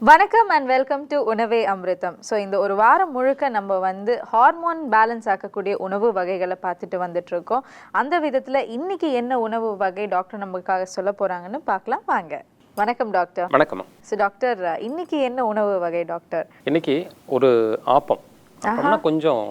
வணக்கம் and welcome to உணவே அமிர்தம். ஸோ இந்த ஒரு வாரம் முழுக்க நம்ம ஹார்மோன் பேலன்ஸ் ஆக்கக்கூடிய உணவு வகைகளை பார்த்துட்டு வந்துட்டுருக்கோம். அந்த விதத்தில் இன்னைக்கு என்ன உணவு வகை டாக்டர் நமக்காக சொல்ல போகிறாங்கன்னு பார்க்கலாம் வாங்க. வணக்கம் டாக்டர். வணக்கம். ஸோ டாக்டர், இன்னைக்கு என்ன உணவு வகை டாக்டர்? இன்னைக்கு ஒரு ஆப்பம். ஆப்பம்னா கொஞ்சம்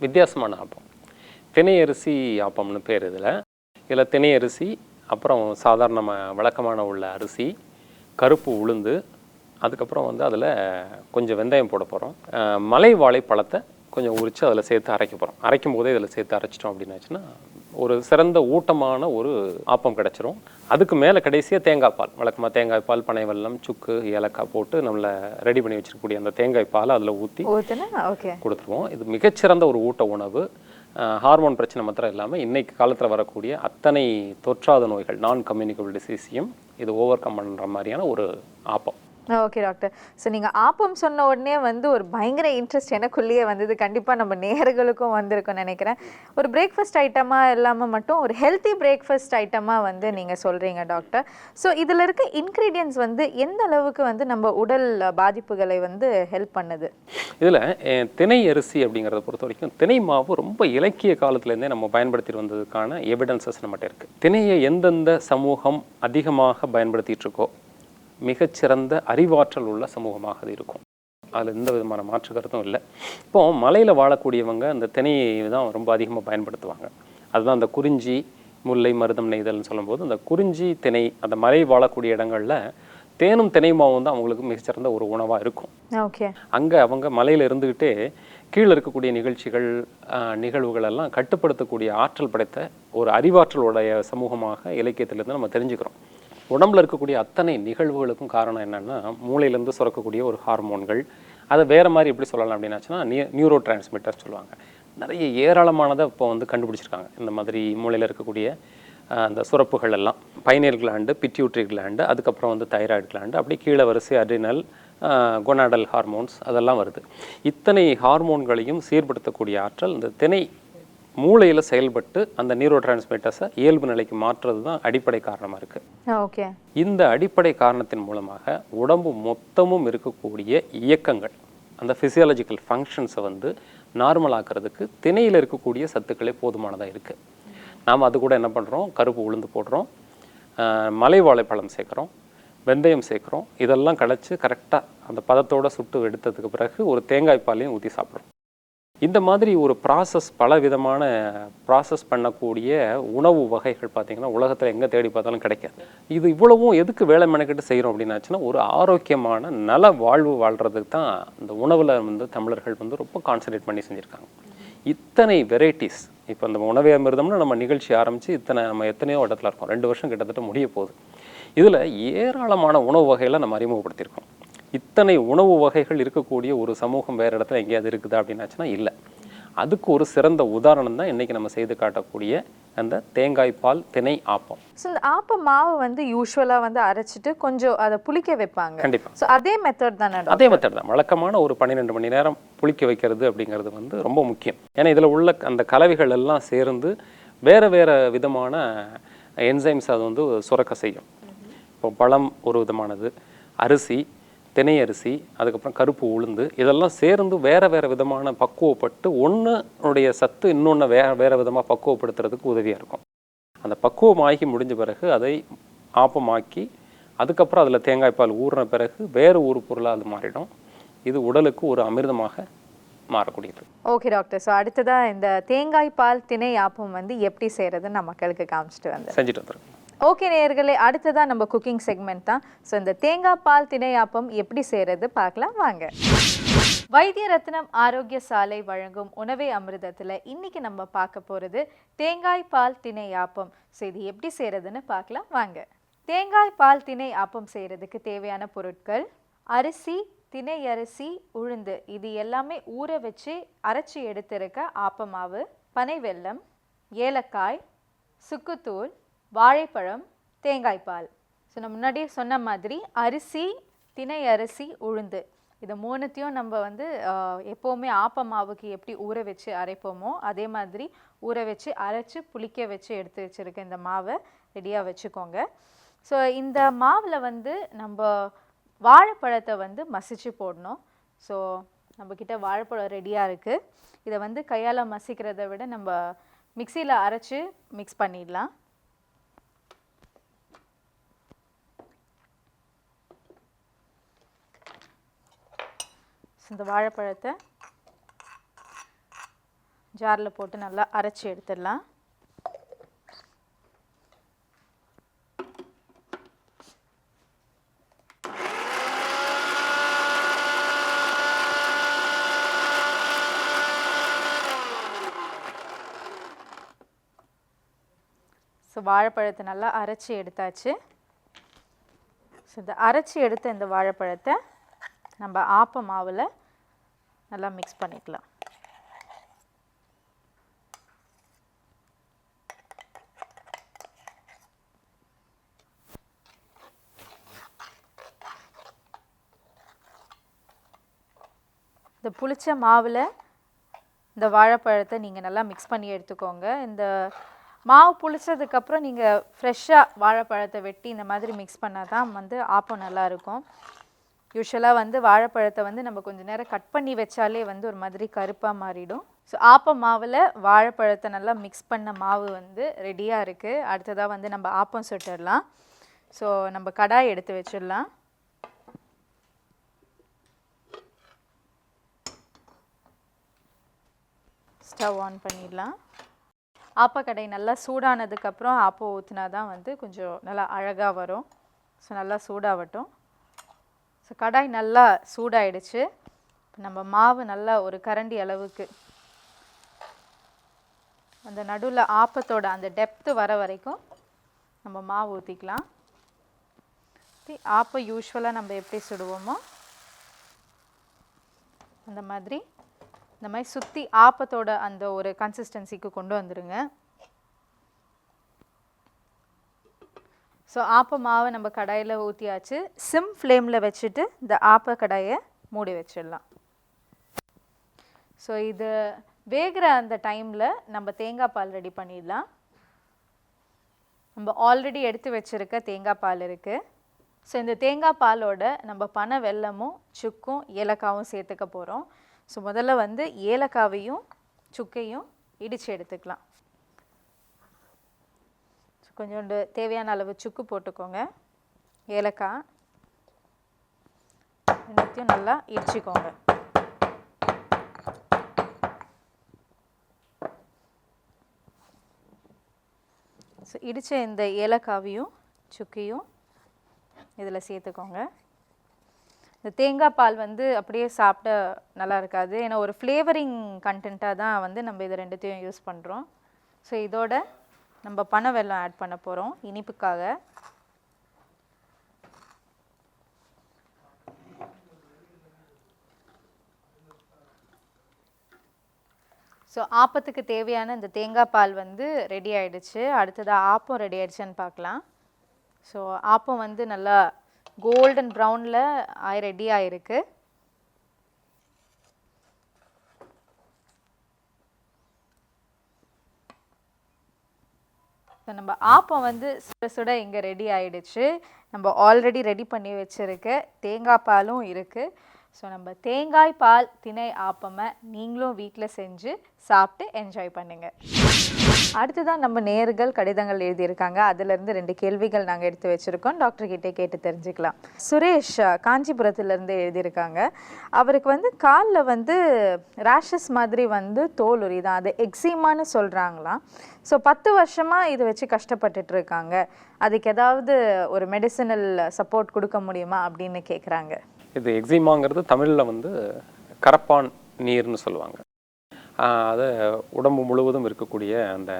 வித்தியாசமான ஆப்பம். திணை அரிசி ஆப்பம்னு பேர். இதில் திணை அரிசி, அப்புறம் சாதாரண வழக்கமான உள்ள அரிசி, கருப்பு உளுந்து, அதுக்கப்புறம் அதில் கொஞ்சம் வெந்தயம் போட போகிறோம். மலை வாழைப்பழத்தை கொஞ்சம் உரித்து அதில் சேர்த்து அரைக்க போகிறோம். அரைக்கும் போதே இதில் சேர்த்து அரைச்சிட்டோம் அப்படின்னாச்சுன்னா ஒரு சிறந்த ஊட்டமான ஒரு ஆப்பம் கிடச்சிரும். அதுக்கு மேலே கடைசியாக தேங்காய் பால், வழக்கமாக தேங்காய் பால், பனை வெல்லம், சுக்கு, ஏலக்காய் போட்டு நம்மளை ரெடி பண்ணி வச்சிருக்கக்கூடிய அந்த தேங்காய் பாலை அதில் ஊற்றி கொடுத்துருவோம். இது மிகச்சிறந்த ஒரு ஊட்ட உணவு. ஹார்மோன் பிரச்சனை மாத்திரம் இல்லாமல் இன்றைக்கு காலத்தில் வரக்கூடிய அத்தனை தொற்றாத நோய்கள், நான் கம்யூனிகபிள் டிசீஸையும் இது ஓவர் கம் பண்ணுற மாதிரியான ஒரு ஆப்பம். Okay doctor. ஸோ நீங்கள் ஆப்பம் சொன்ன உடனே ஒரு பயங்கர இன்ட்ரெஸ்ட் எனக்குள்ளேயே வந்தது. கண்டிப்பாக நம்ம நேயர்களுக்கும் வந்திருக்கும்னு நினைக்கிறேன். ஒரு பிரேக்ஃபாஸ்ட் ஐட்டமாக இல்லாமல் மட்டும் ஒரு ஹெல்த்தி பிரேக்ஃபாஸ்ட் ஐட்டமாக நீங்கள் சொல்கிறீங்க டாக்டர். ஸோ இதில் இருக்க இன்க்ரீடியன்ஸ் எந்த அளவுக்கு நம்ம உடல் பாதிப்புகளை ஹெல்ப் பண்ணுது? இதில் திணை அரிசி அப்படிங்கிறத பொறுத்த வரைக்கும் திணை மாவு ரொம்ப இலக்கிய காலத்துலேருந்தே நம்ம பயன்படுத்திட்டு வந்ததுக்கான எவிடன்சஸ் நம்மகிட்ட இருக்குது. திணையை எந்தெந்த சமூகம் அதிகமாக பயன்படுத்திகிட்டு இருக்கோ மிகச்சிறந்த அறிவாற்றல் உள்ள சமூகமாக அது இருக்கும். அதில் எந்த விதமான மாற்று கருத்தும் இல்லை. இப்போது மலையில் வாழக்கூடியவங்க அந்த திணையை தான் ரொம்ப அதிகமாக பயன்படுத்துவாங்க. அதுதான் அந்த குறிஞ்சி, முல்லை, மருதம், நெய்தல்னு சொல்லும்போது அந்த குறிஞ்சி திணை, அந்த மலை வாழக்கூடிய இடங்களில் தேனும் திணை மாவும் தான் அவங்களுக்கு மிகச்சிறந்த ஒரு உணவாக இருக்கும். ஓகே. அங்கே அவங்க மலையில் இருந்துக்கிட்டே கீழே இருக்கக்கூடிய நிகழ்வுகள் எல்லாம் கட்டுப்படுத்தக்கூடிய ஆற்றல் படைத்த ஒரு அறிவாற்றலுடைய சமூகமாக இலக்கியத்திலேருந்து நம்ம தெரிஞ்சுக்கிறோம். உடம்புல இருக்கக்கூடிய அத்தனை நிகழ்வுகளுக்கும் காரணம் என்னென்னா மூளையிலேருந்து சுரக்கக்கூடிய ஒரு ஹார்மோன்கள். அதை வேறு மாதிரி எப்படி சொல்லலாம் அப்படின்னாச்சுன்னா நியூரோ டிரான்ஸ்மிட்டர் சொல்லுவாங்க. நிறைய ஏராளமானதை இப்போ கண்டுபிடிச்சிருக்காங்க. இந்த மாதிரி மூளையில் இருக்கக்கூடிய அந்த சுரப்புகள் எல்லாம் பைனியல் கிளாண்டு, பிட்யூட்ரி கிளாண்டு, அதுக்கப்புறம் தைராய்டு கிளாண்டு, அப்படி கீழே வரிசை அட்ரினல், கொனாடல் ஹார்மோன்ஸ் அதெல்லாம் வருது. இத்தனை ஹார்மோன்களையும் சீர்படுத்தக்கூடிய ஆற்றல் இந்த திணை மூளையில் செயல்பட்டு அந்த நியூரோ டிரான்ஸ்மிட்டர்ஸை இயல்பு நிலைக்கு மாற்றுறது தான் அடிப்படை காரணமாக இருக்குது. ஓகே. இந்த அடிப்படை காரணத்தின் மூலமாக உடம்பு மொத்தமும் இருக்கக்கூடிய இயக்கங்கள், அந்த ஃபிசியாலஜிக்கல் ஃபங்க்ஷன்ஸை நார்மல் ஆக்கிறதுக்கு திணையில் இருக்கக்கூடிய சத்துக்களே போதுமானதாக இருக்குது. நாம் அது கூட என்ன பண்ணுறோம், கருப்பு உளுந்து போடுறோம், மலை வாழைப்பழம் சேர்க்குறோம், வெந்தயம் சேர்க்குறோம். இதெல்லாம் கலைச்சி கரெக்டாக அந்த பதத்தோடு சுட்டு எடுத்ததுக்கு பிறகு ஒரு தேங்காய் பாலையும் ஊற்றி சாப்பிட்றோம். இந்த மாதிரி ஒரு ப்ராசஸ், பல விதமான ப்ராசஸ் பண்ணக்கூடிய உணவு வகைகள் பார்த்திங்கன்னா உலகத்தில் எங்கே தேடி பார்த்தாலும் கிடைக்காது. இது இவ்வளவும் எதுக்கு வேலை மெனக்கிட்டு செய்கிறோம் அப்படின்னாச்சுன்னா ஒரு ஆரோக்கியமான நல வாழ்வு வாழ்கிறதுக்கு தான் இந்த உணவில் தமிழர்கள் ரொம்ப கான்சன்ட்ரேட் பண்ணி செஞ்சுருக்காங்க. இத்தனை வெரைட்டிஸ். இப்போ இந்த உணவே அமிர்தம்னு நம்ம நிகழ்ச்சி ஆரம்பித்து நம்ம எத்தனையோ இடத்துல இருக்கோம். 2 வருஷம் கிட்டத்தட்ட முடிய போகுது. இதில் ஏராளமான உணவு வகைகளை நம்ம அறிமுகப்படுத்தியிருக்கோம். இத்தனை உணவு வகைகள் இருக்கக்கூடிய ஒரு சமூகம் வேறு இடத்துல எங்கேயாவது இருக்குதா அப்படின்னாச்சுன்னா இல்லை. அதுக்கு ஒரு சிறந்த உதாரணம் தான் இன்றைக்கி நம்ம செய்து காட்டக்கூடிய அந்த தேங்காய் பால் திணை ஆப்பம். ஸோ இந்த ஆப்ப மாவு யூஸ்வலாக அரைச்சிட்டு கொஞ்சம் அதை புளிக்க வைப்பாங்க. கண்டிப்பாக. ஸோ அதே மெத்தட் தானே? அதே மெத்தட் தான். வழக்கமான ஒரு 12 மணி நேரம் புளிக்க வைக்கிறது அப்படிங்கிறது ரொம்ப முக்கியம். ஏன்னா இதில் உள்ள அந்த கலவைகள் எல்லாம் சேர்ந்து வேறு வேறு விதமான என்சைம்ஸ் அது சுரக்க செய்யும். இப்போ பழம் ஒரு விதமானது, அரிசி, திணை அரிசி, அதுக்கப்புறம் கருப்பு உளுந்து, இதெல்லாம் சேர்ந்து வேறு வேறு விதமான பக்குவப்பட்டு ஒன்றுடைய சத்து இன்னொன்று வேறு விதமாக பக்குவப்படுத்துறதுக்கு உதவியாக இருக்கும். அந்த பக்குவமாகி முடிஞ்ச பிறகு அதை ஆப்பமாக்கி அதுக்கப்புறம் அதில் தேங்காய் பால் ஊறின பிறகு வேறு ஒரு பொருளாக அது மாறிடும். இது உடலுக்கு ஒரு அமிர்தமாக மாறக்கூடியது. Okay doctor. ஸோ அடுத்ததாக இந்த தேங்காய் பால் திணை ஆப்பம் எப்படி செய்கிறதுன்னு நம்ம மக்களுக்கு காமிச்சிட்டு செஞ்சுட்டு வந்துருக்கோம். ஓகே நேயர்களே, அடுத்ததான் நம்ம குக்கிங் செக்மெண்ட் தான். ஸோ இந்த தேங்காய் பால் திணை ஆப்பம் எப்படி செய்கிறது பார்க்கலாம் வாங்க. வைத்திய ரத்னம் ஆரோக்கிய சாலை வழங்கும் உணவே அமிர்தத்தில் இன்னைக்கு நம்ம பார்க்க போகிறது தேங்காய் பால் திணை ஆப்பம். ஸோ இது எப்படி செய்கிறதுன்னு பார்க்கலாம் வாங்க. தேங்காய் பால் திணை ஆப்பம் செய்கிறதுக்கு தேவையான பொருட்கள்: அரிசி, திணை அரிசி, உளுந்து, இது எல்லாமே ஊற வச்சு அரைச்சி எடுத்திருக்க ஆப்பமாவு, பனை வெல்லம், ஏலக்காய், சுக்குத்தூள், வாழைப்பழம், தேங்காய் பால். ஸோ நம்ம முன்னாடியே சொன்ன மாதிரி அரிசி, திணை அரிசி, உளுந்து, இது மூணுத்தையும் நம்ம எப்போவுமே ஆப்பமாவுக்கு எப்படி ஊற வச்சு அரைப்போமோ அதே மாதிரி ஊற வச்சு அரைச்சி புளிக்க வச்சு எடுத்து வச்சுருக்க இந்த மாவை ரெடியாக வச்சுக்கோங்க. ஸோ இந்த மாவில் நம்ம வாழைப்பழத்தை வந்து மசிச்சு போடணும். ஸோ நம்மக்கிட்ட வாழைப்பழம் ரெடியாக இருக்குது. இதை வந்து கையால் மசிக்கிறத விட நம்ம மிக்சியில் அரைச்சி மிக்ஸ் பண்ணிடலாம். இந்த வாழைப்பழத்தை ஜாரில் போட்டு நல்லா அரைச்சி எடுத்துடலாம். ஸோ வாழைப்பழத்தை நல்லா அரைச்சி எடுத்தாச்சு. ஸோ இந்த அரைச்சி எடுத்த இந்த வாழைப்பழத்தை நம்ம ஆப்ப மாவில் நல்லா மிக்ஸ் பண்ணிக்கலாம். இந்த புளிச்ச மாவில் இந்த வாழைப்பழத்தை நீங்கள் நல்லா மிக்ஸ் பண்ணி எடுத்துக்கோங்க. இந்த மாவு புளிச்சதுக்கப்புறம் நீங்கள் ஃப்ரெஷ்ஷாக வாழைப்பழத்தை வெட்டி இந்த மாதிரி மிக்ஸ் பண்ணால் தான் வந்து ஆப்பம் நல்லாயிருக்கும். யூஸ்வலாக வந்து வாழைப்பழத்தை வந்து நம்ம கொஞ்சம் நேரம் கட் பண்ணி வச்சாலே வந்து ஒரு மாதிரி கருப்பாக மாறிடும். ஸோ ஆப்ப மாவில் வாழைப்பழத்தை நல்லா மிக்ஸ் பண்ண மாவு வந்து ரெடியாக இருக்குது. அடுத்ததாக வந்து நம்ம ஆப்பம் சுட்டுடலாம். ஸோ நம்ம கடாய் எடுத்து வச்சிடலாம். ஸ்டவ் ஆன் பண்ணிடலாம். ஆப்பக்கடை நல்லா சூடானதுக்கப்புறம் ஆப்பம் ஊற்றினா தான் வந்து கொஞ்சம் நல்லா அழகாக வரும். ஸோ நல்லா சூடாகட்டும். ஸோ கடாய் நல்லா சூடாயிடுச்சு. நம்ம மாவு நல்லா ஒரு கரண்டி அளவுக்கு அந்த நடுவில் ஆப்பத்தோட அந்த டெப்த்து வர வரைக்கும் நம்ம மாவு ஊற்றிக்கலாம். ஆப்பம் யூஸ்வலாக நம்ம எப்படி சுடுவோமோ அந்த மாதிரி இந்த மாதிரி சுற்றி ஆப்பத்தோட அந்த ஒரு கன்சிஸ்டன்சிக்கு கொண்டு வந்துடுங்க. ஸோ ஆப்ப மாவை நம்ம கடாயில் ஊற்றியாச்சு. சிம் ஃப்ளேமில் வச்சுட்டு இந்த ஆப்ப கடாயை மூடி வச்சிடலாம். ஸோ இது வேகிற அந்த டைமில் நம்ம தேங்காய் பால் ரெடி பண்ணிடலாம். நம்ம ஆல்ரெடி எடுத்து வச்சுருக்க தேங்காய் பால் இருக்குது. ஸோ இந்த தேங்காய் பாலோட நம்ம பனை வெல்லமும் சுக்கும் ஏலக்காவும் சேர்த்துக்க போகிறோம். ஸோ முதல்ல வந்து ஏலக்காவையும் சுக்கையும் இடித்து எடுத்துக்கலாம். ஸோ கொஞ்சோண்டு தேவையான அளவு சுக்கு போட்டுக்கோங்க. ஏலக்காய் ரெண்டுத்தையும் நல்லா இடிச்சிக்கோங்க. ஸோ இடித்த இந்த ஏலக்காவையும் சுக்கையும் இதில் சேர்த்துக்கோங்க. இந்த தேங்காய் பால் வந்து அப்படியே சாப்பிட நல்லா இருக்காது. ஏன்னா ஒரு ஃப்ளேவரிங் கண்டென்ட்டாக தான் வந்து நம்ம இது ரெண்டுத்தையும் யூஸ் பண்ணுறோம். ஸோ இதோட நம்ம பனை வெல்லம் ஆட் பண்ண போகிறோம் இனிப்புக்காக. ஸோ ஆப்பத்துக்கு தேவையான இந்த தேங்காய் பால் வந்து ரெடி ஆகிடுச்சு. அடுத்ததாக ஆப்பம் ரெடி ஆகிடுச்சுன்னு பார்க்கலாம். ஸோ ஆப்பம் வந்து நல்லா கோல்டன் ப்ரௌனில் ரெடி ஆகிருக்கு. ஸோ நம்ம ஆப்பம் வந்து சுட சுட இங்கே ரெடி ஆகிடுச்சு. நம்ம ஆல்ரெடி ரெடி பண்ணி வச்சுருக்க தேங்காய் பாலும் இருக்குது. ஸோ நம்ம தேங்காய் பால் திணை ஆப்பமை நீங்களும் வீட்டில் செஞ்சு சாப்பிட்டு என்ஜாய் பண்ணுங்கள். அடுத்ததான் நம்ம நேயர்கள் கடிதங்கள் எழுதியிருக்காங்க. அதுலேருந்து 2 கேள்விகள் நாங்கள் எடுத்து வச்சுருக்கோம். டாக்டர் கிட்டே கேட்டு தெரிஞ்சுக்கலாம். சுரேஷ் காஞ்சிபுரத்துலேருந்து எழுதியிருக்காங்க. அவருக்கு வந்து காலில் வந்து ரேஷஸ் மாதிரி வந்து தோல் உரிதான், அது எக்ஸிமான்னு சொல்கிறாங்களாம். ஸோ 10 வருஷமாக இதை வச்சு கஷ்டப்பட்டுட்டு இருக்காங்க. அதுக்கு ஏதாவது ஒரு மெடிசினல் சப்போர்ட் கொடுக்க முடியுமா அப்படின்னு கேட்குறாங்க. இது எக்ஸிமாங்கிறது தமிழில் வந்து கரப்பான் நீர்னு சொல்லுவாங்க. அது உடம்பு முழுவதும் இருக்கக்கூடிய அந்த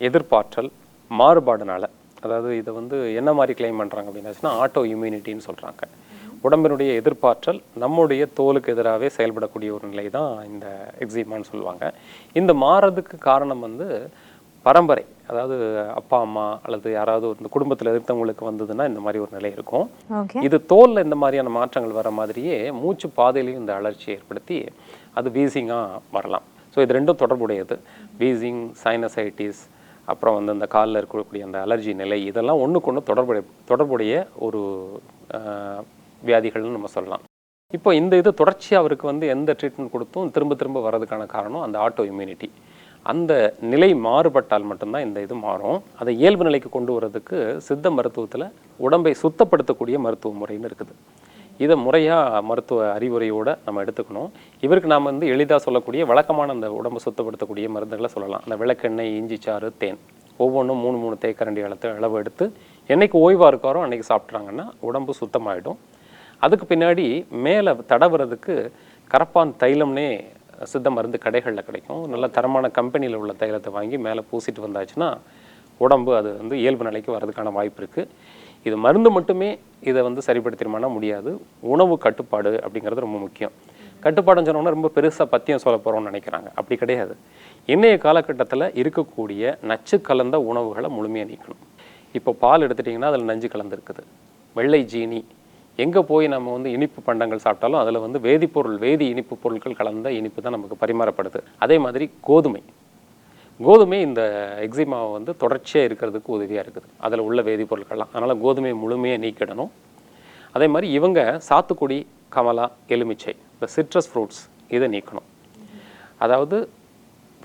எதிர்ப்பாற்றல் மாறுபாடுனால, அதாவது இதை வந்து என்ன மாதிரி கிளைம் பண்ணுறாங்க அப்படின்னாச்சுன்னா ஆட்டோ இம்யூனிட்டின்னு சொல்கிறாங்க. உடம்பினுடைய எதிர்ப்பாற்றல் நம்முடைய தோலுக்கு எதிராகவே செயல்படக்கூடிய ஒரு நிலை தான் இந்த எக்ஸிமான்னு சொல்லுவாங்க. இந்த மாறதுக்கு காரணம் வந்து பரம்பரை, அதாவது அப்பா அம்மா அல்லது யாராவது இந்த குடும்பத்தில் இருக்கவங்களுக்கு வந்ததுன்னா இந்த மாதிரி ஒரு நிலை இருக்கும். இது தோலில் இந்த மாதிரியான மாற்றங்கள் வர மாதிரியே மூச்சு பாதையிலையும் இந்த அலர்ச்சியை ஏற்படுத்தி அது வீசிங்காக வரலாம். ஸோ இது ரெண்டும் தொடர்புடையது. வீசிங், சைனசைட்டிஸ், அப்புறம் வந்து அந்த காலில் இருக்கக்கூடிய அந்த அலர்ஜி நிலை, இதெல்லாம் ஒன்றுக்கு ஒன்று தொடர்புடைய ஒரு வியாதிகள்னு நம்ம சொல்லலாம். இப்போ இந்த இது தொடர்ச்சியாக அவருக்கு வந்து எந்த ட்ரீட்மெண்ட் கொடுத்தும் திரும்ப திரும்ப வர்றதுக்கான காரணம் அந்த ஆட்டோ இம்யூனிட்டி. அந்த நிலை மாறுபட்டால் மட்டும்தான் இந்த இது மாறும். அதை இயல்பு நிலைக்கு கொண்டு வரதுக்கு சித்த மருத்துவத்தில் உடம்பை சுத்தப்படுத்தக்கூடிய மருத்துவ முறைன்னு இருக்குது. இதை முறையாக மருத்துவ அறிவுரையோடு நம்ம எடுத்துக்கணும். இவருக்கு நாம் வந்து எளிதாக சொல்லக்கூடிய வழக்கமான அந்த உடம்பை சுத்தப்படுத்தக்கூடிய மருந்துகளை சொல்லலாம். அந்த விளக்கெண்ணெய், இஞ்சி சாறு, தேன் ஒவ்வொன்றும் 3 தேக்கரண்டி அளவு எடுத்து என்னைக்கு ஓய்வாக இருக்காரோ அன்றைக்கி சாப்பிட்றாங்கன்னா உடம்பு சுத்தமாகிடும். அதுக்கு பின்னாடி மேலே தடவுறதுக்கு கரப்பான் தைலம்னே சித்த மருந்து கடைகளில் கிடைக்கும். நல்ல தரமான கம்பெனியில் உள்ள தைலத்தை வாங்கி மேலே பூசிட்டு வந்தாச்சுன்னா உடம்பு அது வந்து இயல்பு நிலைக்கு வர்றதுக்கான வாய்ப்பு இருக்குது. இது மருந்து மட்டுமே இதை வந்து சரிப்படுத்திடுமானா முடியாது. உணவு கட்டுப்பாடு அப்படிங்கிறது ரொம்ப முக்கியம். கட்டுப்பாடுன்னு சொன்னோன்னா ரொம்ப பெருசாக பத்தியம் சொல்ல போகிறோம்னு நினைக்கிறாங்க. அப்படி கிடையாது. இன்றைய காலகட்டத்தில் இருக்கக்கூடிய நச்சு கலந்த உணவுகளை முழுமையாக நீக்கணும். இப்போ பால் எடுத்துட்டிங்கன்னா அதில் நஞ்சு கலந்துருக்குது. வெள்ளை ஜீனி, எங்கே போய் நம்ம வந்து இனிப்பு பண்டங்கள் சாப்பிட்டாலும் அதில் வந்து வேதி இனிப்பு பொருட்கள் கலந்த இனிப்பு தான் நமக்கு பரிமாறப்படுது. அதே மாதிரி கோதுமை இந்த எக்ஸிமாவை வந்து தொடர்ச்சியாக இருக்கிறதுக்கு உதவியாக இருக்குது, அதில் உள்ள வேதிப்பொருட்கள்லாம். அதனால் கோதுமையை முழுமையாக நீக்கிடணும். அதே மாதிரி இவங்க சாத்துக்குடி, கமலா, எலுமிச்சை, இந்த சிட்ரஸ் ஃப்ரூட்ஸ் இதை நீக்கணும். அதாவது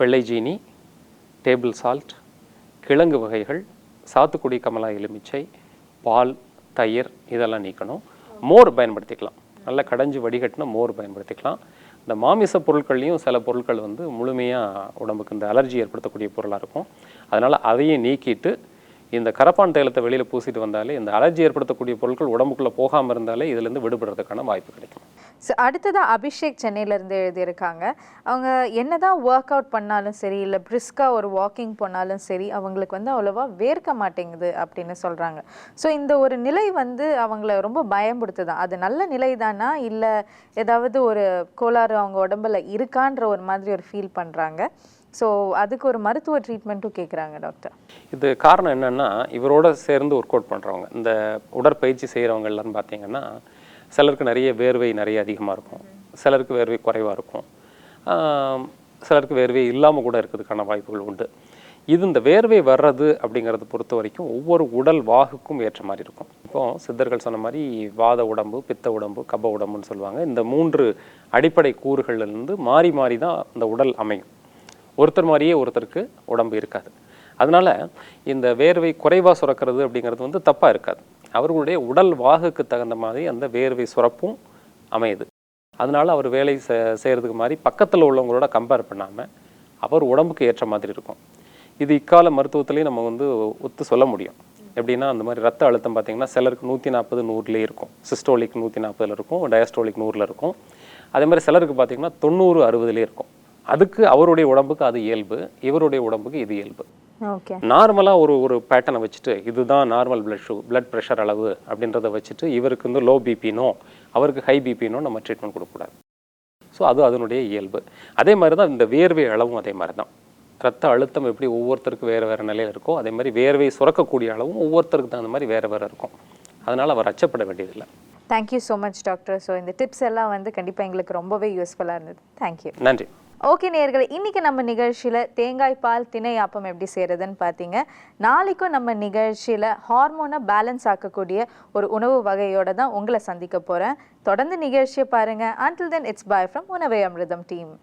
வெள்ளை ஜீனி, டேபிள் சால்ட், கிழங்கு வகைகள், சாத்துக்குடி, கமலா, எலுமிச்சை, பால், தயிர் இதெல்லாம் நீக்கணும். மோர் பயன்படுத்திக்கலாம். நல்லா கடைஞ்சி வடிகட்டின மோர் பயன்படுத்திக்கலாம். இந்த மாமிச பொருட்கள்லையும் சில பொருட்கள் வந்து முழுமையாக உடம்புக்கு இந்த அலர்ஜி ஏற்படுத்தக்கூடிய பொருளாக இருக்கும். அதனால் அதையும் நீக்கிட்டு இந்த கரப்பான் தைலத்தை வெளியில் பூசிட்டு வந்தாலே இந்த அலர்ஜி ஏற்படுத்தக்கூடிய பொருட்கள் உடம்புக்குள்ளே போகாமல் இருந்தாலே இதுலேருந்து விடுபடுறதுக்கான வாய்ப்பு கிடைக்கும். ஸோ அடுத்ததாக அபிஷேக் சென்னையிலேருந்து எழுதியிருக்காங்க. அவங்க என்னதான் ஒர்க் அவுட் பண்ணாலும் சரி, இல்லை பிரிஸ்காக ஒரு வாக்கிங் போனாலும் சரி, அவங்களுக்கு வந்து அவ்வளோவா வேர்க்க மாட்டேங்குது அப்படின்னு சொல்கிறாங்க. ஸோ இந்த ஒரு நிலை வந்து அவங்கள ரொம்ப பயம்படுத்துதான். அது நல்ல நிலை தானா, இல்லை ஏதாவது ஒரு கோளாறு அவங்க உடம்புல இருக்கான்ற ஒரு மாதிரி ஒரு ஃபீல் பண்ணுறாங்க. ஸோ அதுக்கு ஒரு மருத்துவ ட்ரீட்மெண்ட்டும் கேட்குறாங்க டாக்டர். இது காரணம் என்னென்னா, இவரோட சேர்ந்து ஒர்க் அவுட் பண்ணுறவங்க, இந்த உடற்பயிற்சி செய்கிறவங்க எல்லாரும் பார்த்தீங்கன்னா, சிலருக்கு வேர்வை நிறைய அதிகமாக இருக்கும், சிலருக்கு வேர்வை குறைவாக இருக்கும், சிலருக்கு வேர்வை இல்லாமல் கூட இருக்கிறதுக்கான வாய்ப்புகள் உண்டு. இந்த வேர்வை வர்றது அப்படிங்கிறத பொறுத்த வரைக்கும் ஒவ்வொரு உடல் வாகுக்கும் ஏற்ற மாதிரி இருக்கும். இப்போது சித்தர்கள் சொன்ன மாதிரி வாத உடம்பு, பித்த உடம்பு, கப உடம்புன்னு சொல்லுவாங்க. இந்த 3 அடிப்படை கூறுகள்லேருந்து மாறி மாறி தான் இந்த உடல் அமையும். ஒருத்தர் மாதிரியே ஒருத்தருக்கு உடம்பு இருக்காது. அதனால் இந்த வேர்வை குறைவாக சுரக்கிறது அப்படிங்கிறது வந்து தப்பாக இருக்காது. அவர்களுடைய உடல் வாகுக்கு தகுந்த மாதிரி அந்த வேர்வை சுரப்பும் அமையுது. அதனால் அவர் வேலை செய்கிறதுக்கு மாதிரி பக்கத்தில் உள்ளவங்களோட கம்பேர் பண்ணாமல் அவர் உடம்புக்கு ஏற்ற மாதிரி இருக்கும். இது இக்கால மருத்துவத்துலேயும் நம்ம வந்து ஒத்து சொல்ல முடியும். எப்படின்னா, அந்த மாதிரி ரத்த அழுத்தம் பார்த்திங்கன்னா சிலருக்கு 140 100லே இருக்கும், சிஸ்டோலிக் 140 இருக்கும், டயஸ்டோலிக் 100 இருக்கும். அதே மாதிரி சிலருக்கு பார்த்திங்கன்னா 90 60லே இருக்கும். அதுக்கு அவருடைய உடம்புக்கு அது இயல்பு, இவருடைய உடம்புக்கு இது இயல்பு. ஓகே, நார்மலாக ஒரு பேட்டர்னை வச்சுட்டு இதுதான் நார்மல் பிளட் ப்ரெஷர் அளவு அப்படின்றத வச்சுட்டு இவருக்கு வந்து லோ பிபினோ அவருக்கு ஹை பிபினோ நம்ம ட்ரீட்மெண்ட் கொடுக்கக்கூடாது. ஸோ அது அதனுடைய இயல்பு. அதே மாதிரி தான் இந்த வேர்வை அளவும் அதே மாதிரி தான். ரத்த அழுத்தம் எப்படி ஒவ்வொருத்தருக்கு வேறு நிலையில் இருக்கோ, அதே மாதிரி வேர்வை சுரக்கக்கூடிய அளவும் ஒவ்வொருத்தருக்கு தகுந்த மாதிரி வேறு இருக்கும். அதனால் அவர் அச்சப்பட வேண்டியதில்லை. Thank you so much doctor. So இந்த டிப்ஸ் எல்லாம் வந்து கண்டிப்பாக எங்களுக்கு ரொம்பவே யூஸ்ஃபுல்லாக இருந்தது. தேங்க்யூ. நன்றி. ஓகே நேயர்களே, இன்றைக்கி நம்ம நிகழ்ச்சியில் தேங்காய் பால் திணை ஆப்பம் எப்படி செய்கிறதுன்னு பார்த்தீங்க. நாளைக்கும் நம்ம நிகழ்ச்சியில் ஹார்மோனை பேலன்ஸ் ஆக்கக்கூடிய ஒரு உணவு வகையோடு தான் உங்களை சந்திக்க போகிறேன். தொடர்ந்து நிகழ்ச்சியை பாருங்கள். Until then, it's bye from உணவே அமிர்தம் டீம்.